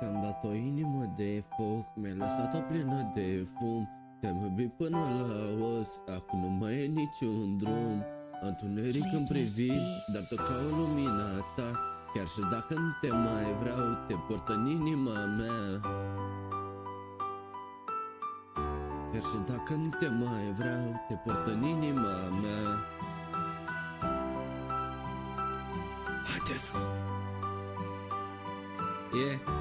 Te-am dat o inimă de foc, mi-ai lăsat-o plină de fum. Te-am iubit până la os, acum nu mai e niciun drum. Întuneric în priviri, dar tot ca o lumina ta. Chiar și dacă nu te mai vreau, te port în inima mea. Chiar și dacă nu te mai vreau, te port în inima mea. Haideți! Yeah.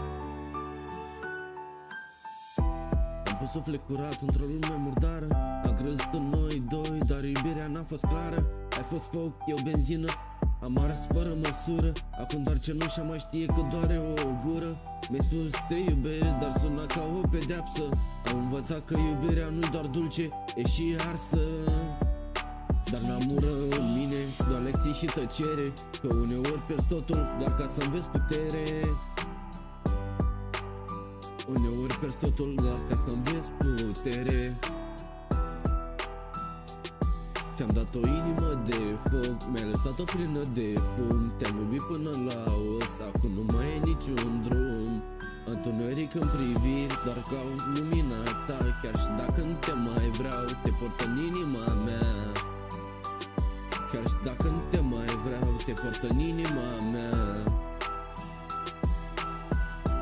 Am pus suflet curat într-o lume murdară. Am crezut în noi doi, dar iubirea n-a fost clară. Ai fost foc, eu benzină, am ars fără măsură. Acum doar cenușa mai știe că doare o gură. Mi-ai spus te iubesc, dar suna ca o pedeapsă. Am învățat că iubirea nu-i doar dulce, e și arsă. Dar n-am ură în mine, doar lecții și tăcere. Că uneori pierzi totul doar ca să înveți putere. Uneori pierzi totul doar ca să înveți putere. Ți-am dat o inimă de foc, mi-ai lăsat-o plină de fum. Te-am iubit până la os, acum nu mai e niciun drum. Întuneric în priviri, doar ca lumina ta. Chiar și dacă nu te mai vreau, te port în inima mea. Chiar și dacă nu te mai vreau, te port în inima mea.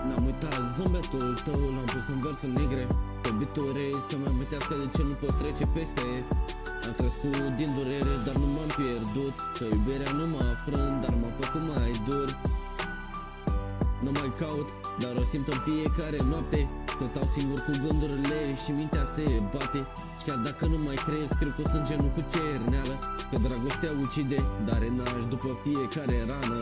N-am uitat zâmbetul tău, l-am pus în versuri negre pe bituri, să-mi amintească de ce nu pot trece peste. Am crescut din durere, dar nu m-am pierdut. Că iubirea nu m-a frânt, dar m-a făcut mai dur. Nu mai caut, dar o simt în fiecare noapte. Când stau singur cu gândurile și mintea se bate. Și chiar dacă nu mai crezi, scriu cu sânge, nu cu cerneală. Că dragostea ucide, dar e naș după fiecare rană.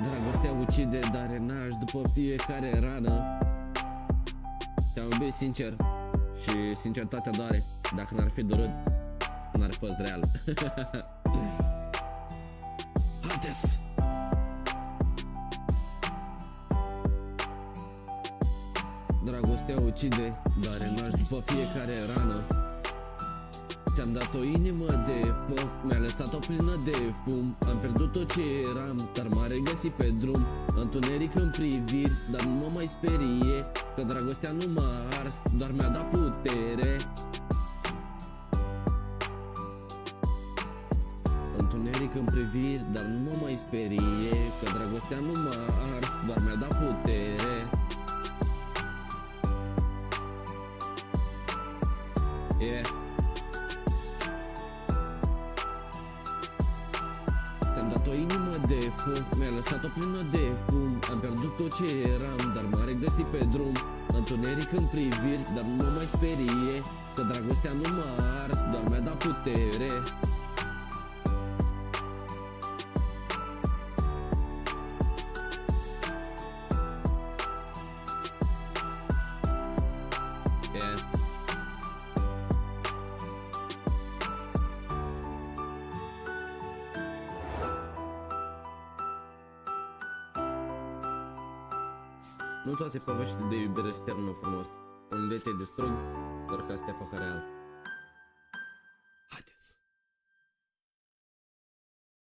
Dragostea ucide, dar e naș după fiecare rană. Te-am iubit sincer și sinceritatea doare. Dacă n-ar fi durut, n-ar fi fost real. Haideți! Dragostea ucide, dar e naș după fiecare rană. Ți-am dat o inimă de foc, mi-a lăsat-o plină de fum. Am pierdut tot ce eram, dar m-a regăsit pe drum. Întuneric în priviri, dar nu mă mai sperie. Că dragostea nu m-a ars, doar mi-a dat putere. Întuneric în priviri, dar nu mă mai sperie. Că dragostea nu m-a ars, doar mi-a dat putere. Yeah. Ți-am dat o inimă de foc, mi-a lăsat-o plină de fum. Am pierdut tot ce eram, dar m-a regăsit pe drum. Întuneric în priviri, dar nu mă mai sperie. Că dragostea nu m-a ars, doar mi-a dat putere. Yeah. Nu toate poveștile de iubire se termină frumos. Unde te distrug, doar ca să te facă real.